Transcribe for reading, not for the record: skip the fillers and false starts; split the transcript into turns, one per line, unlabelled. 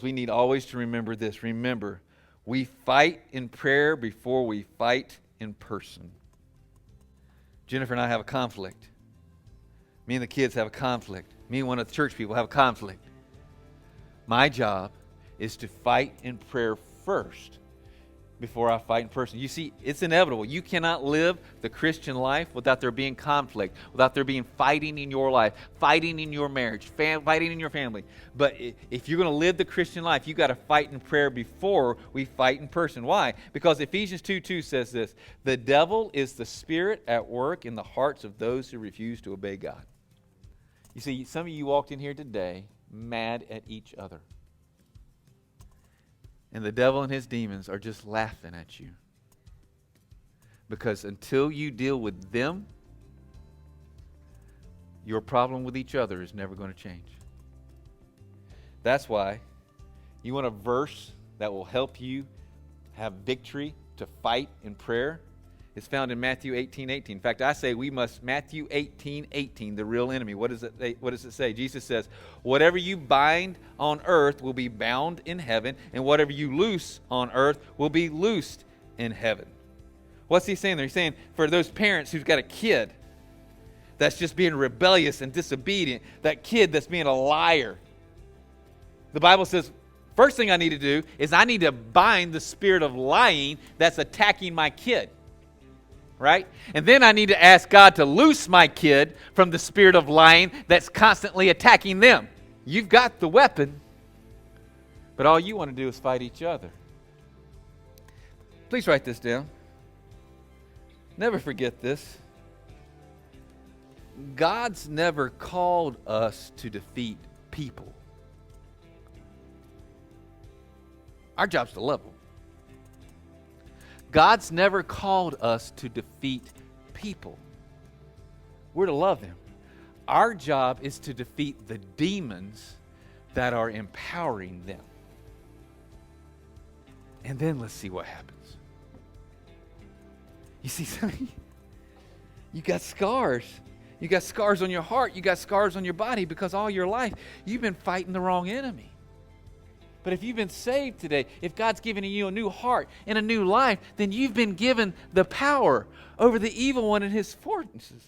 We need always to remember this. Remember, we fight in prayer before we fight in person. Jennifer and I have a conflict. Me and the kids have a conflict. Me and one of the church people have a conflict. My job is to fight in prayer first before I fight in person. You see, it's inevitable. You cannot live the Christian life without there being conflict, without there being fighting in your life, fighting in your marriage, fighting in your family. But if you're going to live the Christian life, you got to fight in prayer before we fight in person. Why? Because Ephesians 2:2 says this: the devil is the spirit at work in the hearts of those who refuse to obey God. You see, some of you walked in here today mad at each other. And the devil and his demons are just laughing at you. Because until you deal with them, your problem with each other is never going to change. That's why you want a verse that will help you have victory to fight in prayer. It's found in Matthew 18:18. In fact, I say we must, Matthew 18:18, the real enemy. What does it say? Jesus says, whatever you bind on earth will be bound in heaven, and whatever you loose on earth will be loosed in heaven. What's he saying there? He's saying for those parents who've got a kid that's just being rebellious and disobedient, that kid that's being a liar, the Bible says, first thing I need to do is I need to bind the spirit of lying that's attacking my kid. Right? And then I need to ask God to loose my kid from the spirit of lying that's constantly attacking them. You've got the weapon, but all you want to do is fight each other. Please write this down. Never forget this. God's never called us to defeat people. Our job's to love them. God's never called us to defeat people. We're to love them. Our job is to defeat the demons that are empowering them. And then let's see what happens. You see, you got scars. You got scars on your heart. You got scars on your body because all your life you've been fighting the wrong enemy. But if you've been saved today, if God's given you a new heart and a new life, then you've been given the power over the evil one and his forces.